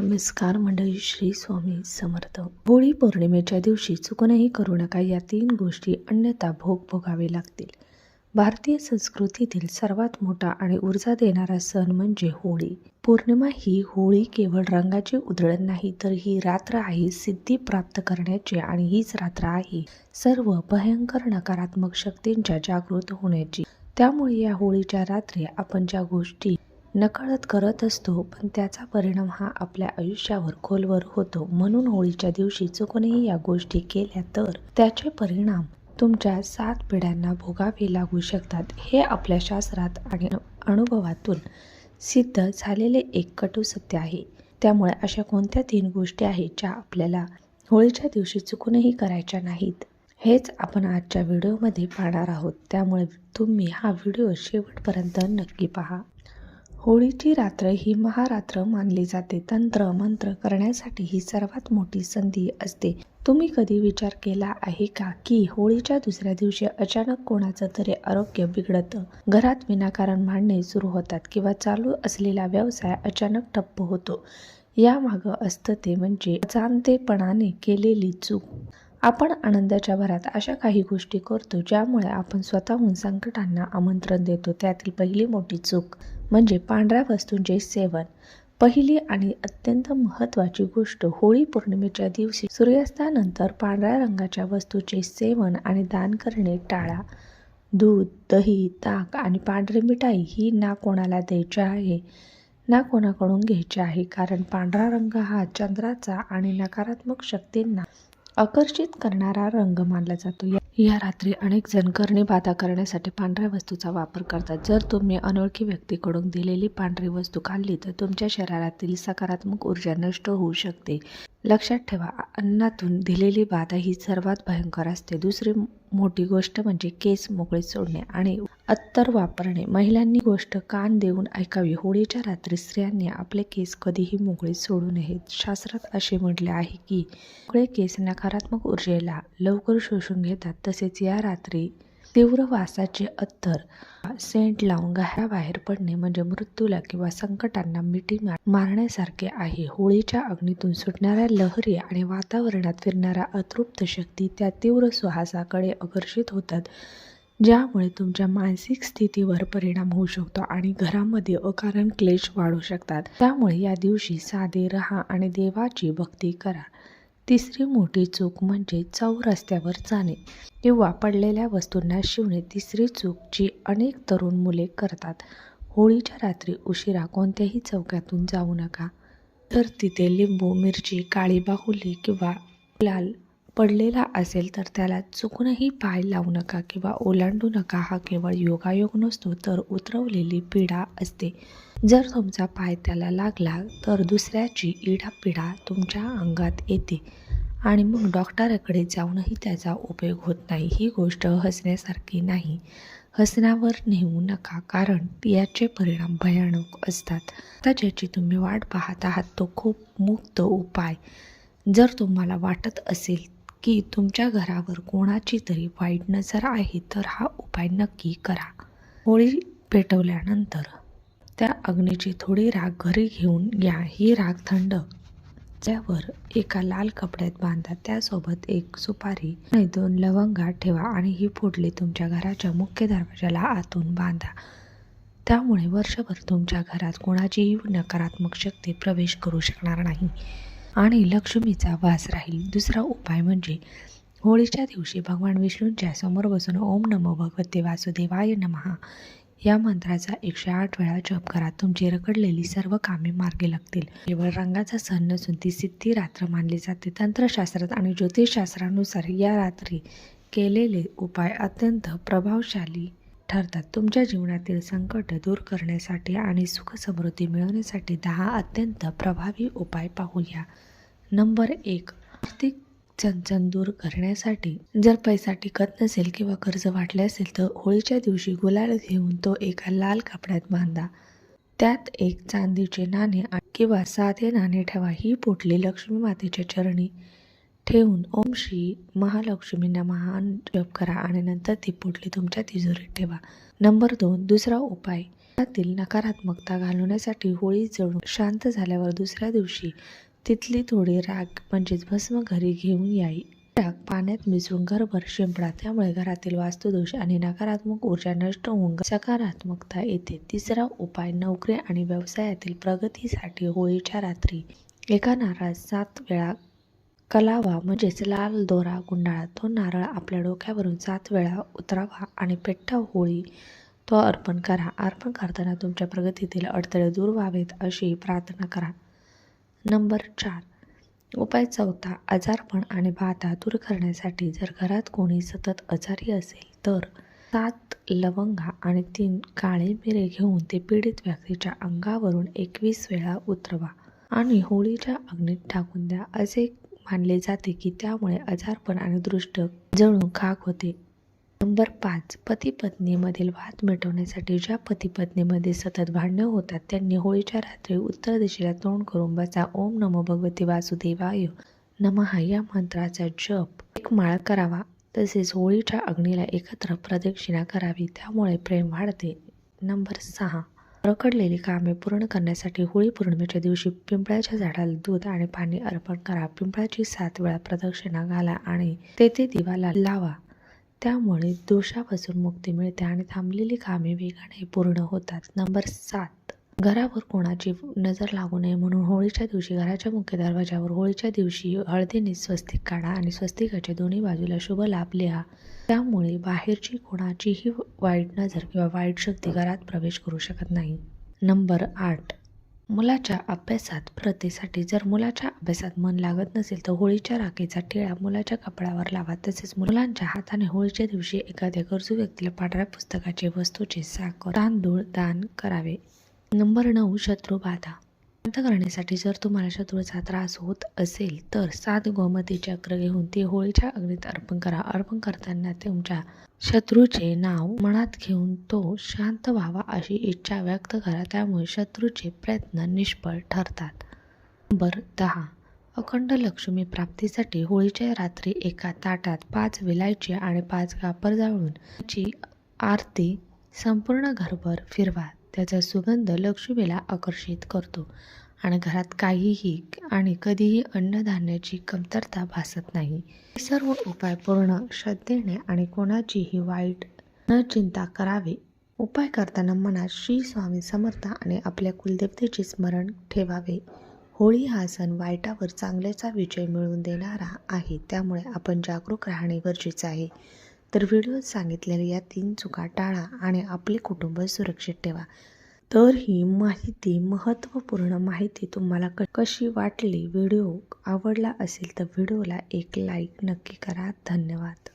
नमस्कार मंडळी, श्री स्वामी समर्थ. होळी पौर्णिमेच्या दिवशी चुकूनही करू नका या 3 गोष्टी, अन्यथा भोग भोगावे लागतील. भारतीय संस्कृतीतील सर्वात मोठा आणि ऊर्जा देणारा सण म्हणजे होळी. पौर्णिमा ही होळी केवळ रंगाची उधळण नाही, तर ही रात्र आहे सिद्धी प्राप्त करण्याची आणि हीच रात्र आहे सर्व भयंकर नकारात्मक शक्तींच्या जागृत होण्याची. त्यामुळे या होळीच्या रात्री आपण ज्या गोष्टी नकळत करत असतो, पण त्याचा परिणाम हा आपल्या आयुष्यावर खोलवर होतो. म्हणून होळीच्या दिवशी चुकूनही या गोष्टी केल्या तर त्याचे परिणाम तुमच्या 7 पिढ्यांना भोगावे लागू शकतात. हे आपल्या शास्त्रात आणि अनुभवातून सिद्ध झालेले एक कटू सत्य आहे. त्यामुळे अशा कोणत्या 3 गोष्टी आहेत ज्या आपल्याला होळीच्या दिवशी चुकूनही करायच्या नाहीत, हेच आपण आजच्या व्हिडिओमध्ये पाहणार आहोत. त्यामुळे तुम्ही हा व्हिडिओ शेवटपर्यंत नक्की पहा. होळीची रात्र ही महारात्र मानली जाते. तंत्र मंत्र करण्यासाठी ही सर्वात मोठी संधी असते. तुम्ही कधी विचार केला आहे का की होळीच्या दुसऱ्या दिवशी अचानक कोणाचं तरी आरोग्य बिघडतं, घरात विनाकारण भांडणे सुरू होतात किंवा चालू असलेला व्यवसाय अचानक ठप्प होतो? यामागं असतं ते म्हणजे अजाणतेपणाने केलेली चूक. आपण आनंदाच्या भरात अशा काही गोष्टी करतो ज्यामुळे आपण स्वतःहून संकटांना आमंत्रण देतो. त्यातील पहिली मोठी चूक म्हणजे पांढऱ्या वस्तूंचे सेवन. पहिली आणि अत्यंत महत्त्वाची गोष्ट, होळी पौर्णिमेच्या दिवशी सूर्यास्तानंतर पांढऱ्या रंगाच्या वस्तूंचे सेवन आणि दान करणे टाळा. दूध, दही, ताक आणि पांढरी मिठाई ही ना कोणाला द्यायची आहे ना कोणाकडून घ्यायची आहे, कारण पांढरा रंग हा चंद्राचा आणि नकारात्मक शक्तींना आकर्षित करणारा रंग मानला जातो. या रात्री अनेक जण करणी बाधा करण्यासाठी पांढऱ्या वस्तूचा वापर करतात. जर तुम्ही अनोळखी व्यक्तीकडून दिलेली पांढरी वस्तू खाल्ली तर तुमच्या शरीरातील सकारात्मक ऊर्जा नष्ट होऊ शकते. लक्षात ठेवा, अन्नातून दिलेली बाधा ही सर्वात भयंकर असते. दुसरी मोठी गोष्ट म्हणजे केस मोकळे सोडणे आणि अत्तर वापरणे. महिलांनी गोष्ट कान देऊन ऐकावी. होळीच्या रात्री स्त्रियांनी आपले केस कधीही मोकळे सोडू नयेत. शास्त्रात असे म्हटले आहे की मोकळे केस नकारात्मक ऊर्जेला लवकर शोषून घेतात. तसेच या रात्री तीव्र वासाचे अत्तर सेंट लावून घराबाहेर पडणे म्हणजे मृत्यूला किंवा संकटांना मिठी मारण्यासारखे आहे. होळीच्या अग्नीतून सुटणाऱ्या लहरी आणि वातावरणात फिरणाऱ्या अतृप्त शक्ती त्या तीव्र सुवासाकडे आकर्षित होतात, ज्यामुळे तुमच्या मानसिक स्थितीवर परिणाम होऊ शकतो आणि घरामध्ये अकारण क्लेश वाढू शकतात. त्यामुळे या दिवशी साधे राहा आणि देवाची भक्ती करा. तिसरी मोठी चूक म्हणजे चौरस्त्यावर जाणे किंवा पडलेल्या वस्तूंना शिवणे. तिसरी चूक जी अनेक तरुण मुले करतात. होळीच्या रात्री उशिरा कोणत्याही चौकातून जाऊ नका. जर तिथे लिंबू, मिरची, काळी बाहुली किंवा लाल पडलेला असेल तर त्याला चुकूनही पाय लावू नका किंवा ओलांडू नका. हा केवळ योगायोग नसतो, तर उतरवलेली पीडा असते. जर तुमचा पाय त्याला लागला तर दुसऱ्याची इडापिडा तुमच्या अंगात येते आणि मग डॉक्टराकडे जाऊनही त्याचा उपयोग होत नाही. ही गोष्ट हसण्यासारखी नाही. हसण्यावर नेऊ नका, कारण याचे परिणाम भयानक असतात. आता ज्याची तुम्ही वाट पाहत आहात तो खूप मुक्त उपाय. जर तुम्हाला वाटत असेल की तुमच्या घरावर कोणाची तरी वाईट नजर आहे तर हा उपाय नक्की करा. होळी पेटवल्यानंतर त्या अग्नीची थोडी राख घरी घेऊन या. ही राख थंड त्यावर एका लाल कपड्यात बांधा. त्यासोबत एक सुपारी आणि 2 लवंगा ठेवा आणि ही पोटली तुमच्या घराच्या मुख्य दरवाजाला आतून बांधा. त्यामुळे वर्षभर तुमच्या घरात कोणाचीही नकारात्मक शक्ती प्रवेश करू शकणार नाही आणि लक्ष्मीचा वास राहील. दुसरा उपाय म्हणजे होळीच्या दिवशी भगवान विष्णूंच्या समोर बसून ओम नमो भगवते वासुदेवाय नमः या मंत्राचा 108 वेळा जप करा. तुमची रखडलेली सर्व कामे मार्गी लागतील. केवळ रंगाचा सण नसून ती सिद्धी रात्र मानली जाते. तंत्रशास्त्रात आणि ज्योतिषशास्त्रानुसार या रात्री केलेले उपाय अत्यंत प्रभावशाली ठरतात. तुमच्या जीवनातील संकट दूर करण्यासाठी आणि सुख समृद्धी मिळवण्यासाठी 10 अत्यंत प्रभावी उपाय पाहूया. नंबर 1, आर्थिक चणचण दूर करण्यासाठी. जर पैसा टिकत नसेल किंवा कर्ज वाटले असेल तर होळीच्या दिवशी गुलाल घेऊन तो एका लाल कपड्यात बांधा. त्यात एक चांदीचे नाणे किंवा साधे नाणे ठेवा. ही पोटली लक्ष्मी मातेच्या चरणी ठेवून ओम श्री महालक्ष्मी नमः जप करा आणि नंतर ती पोटली तुमच्या तिजोरीत ठेवा. नंबर 2, दुसरा उपाय त्यातील नकारात्मकता घालवण्यासाठी होळी जळून शांत झाल्यावर दुसऱ्या दिवशी तिथली थोडी राख म्हणजेच भस्म घरी घेऊन यावी. राख पाण्यात मिसळून घरभर शिंपडा, त्यामुळे घरातील वास्तुदोष आणि नकारात्मक ऊर्जा नष्ट होऊन सकारात्मकता येते. तिसरा उपाय, नोकरी आणि व्यवसायातील प्रगतीसाठी होळीच्या रात्री एका नारळात 7 वेळा कलावा म्हणजेच लाल दोरा गुंडाळा. तो नारळ आपल्या डोक्यावरून 7 वेळा उतरावा आणि पेट्टा होळी तो अर्पण करा. अर्पण करताना तुमच्या प्रगतीतील अडथळे दूर व्हावेत अशी प्रार्थना करा. नंबर 4 उपाय चौथा, आजारपण आणि बाधा दूर करण्यासाठी जर घरात कोणी सतत आजारी असेल तर 7 लवंगा आणि 3 काळे मिरे घेऊन ते पीडित व्यक्तीच्या अंगावरून 21 वेळा उतरवा आणि होळीच्या अग्नीत टाकून द्या. असे मानले जाते की त्यामुळे आजारपण आणि दृष्ट जळून खाक होते. नंबर 5 पती पत्नीमधील वाद मिटवण्यासाठी ज्या पती पत्नीमध्ये सतत भांडणे होतात त्यांनी होळीच्या रात्री उत्तर दिशेला तोंड करून बसा. ओम नमो भगवते वासुदेवाय नमः या मंत्राचा जप 1 माळ करावा. तसेच होळीच्या अग्नीला एकत्र प्रदक्षिणा करावी, त्यामुळे प्रेम वाढते. नंबर 6 रखडलेली कामे पूर्ण करण्यासाठी होळी पौर्णिमेच्या दिवशी पिंपळाच्या झाडाला दूध आणि पाणी अर्पण करा. पिंपळाची 7 वेळा प्रदक्षिणा घाला आणि तेथे दिवा लावा. त्यामुळे दोषापासून मुक्ती मिळते आणि थांबलेली कामे वेगाने पूर्ण होतात. नंबर 7 घरावर कोणाची नजर लागू नये म्हणून होळीच्या दिवशी घराच्या मुख्य दरवाजावर होळीच्या दिवशी हळदीने स्वस्तिक काढा आणि स्वस्तिकाच्या दोन्ही बाजूला शुभ लाभ लिहा. त्यामुळे बाहेरची कोणाचीही वाईट नजर किंवा वाईट शक्ती घरात प्रवेश करू शकत नाही. नंबर 8 मुलाच्या अभ्यासात प्रगतीसाठी जर मुलाच्या अभ्यासात मन लागत नसेल तर होळीच्या राखेचा टिळा मुलाच्या कपड्यावर लावा. तसेच मुलांच्या हाताने होळीच्या दिवशी एखाद्या गरजू व्यक्तीला पांढऱ्या पुस्तकाचे, वस्तूचे, साखर, तांदूळ दान करावे. नंबर 9 शत्रुबाधा शांत करण्यासाठी जर तुम्हाला शत्रूचा त्रास होत असेल तर 7 गोमती चक्र घेऊन ती होळीच्या अग्नीत अर्पण करा. अर्पण करताना तुमच्या शत्रूचे नाव मनात घेऊन तो शांत व्हावा अशी इच्छा व्यक्त करा, त्यामुळे शत्रूचे प्रयत्न निष्फळ ठरतात. नंबर 10 अखंड लक्ष्मी प्राप्तीसाठी होळीच्या रात्री एका ताटात 5 विलायची आणि 5 कापर जाळून ची आरती संपूर्ण घरभर फिरवा. त्याचा सुगंध लक्ष्मीला आकर्षित करतो आणि घरात काहीही आणि कधीही अन्नधान्याची कमतरता भासत नाही. हे सर्व उपाय पूर्ण श्रद्धेने आणि कोणाचीही वाईट न चिंता करावे. उपाय करताना मनात श्री स्वामी समर्थ आणि आपल्या कुलदेवतेचे स्मरण ठेवावे. होळी हा सण वाईटावर चांगल्याचा विजय मिळवून देणारा आहे, त्यामुळे आपण जागरूक राहणे गरजेचे आहे. तर व्हिडिओत सांगितलेल्या या 3 चुका टाळा आणि आपले कुटुंब सुरक्षित ठेवा. तर ही महत्त्वपूर्ण माहिती तुम्हाला कशी वाटली? व्हिडिओ आवडला असेल तर व्हिडिओला एक लाईक नक्की करा. धन्यवाद.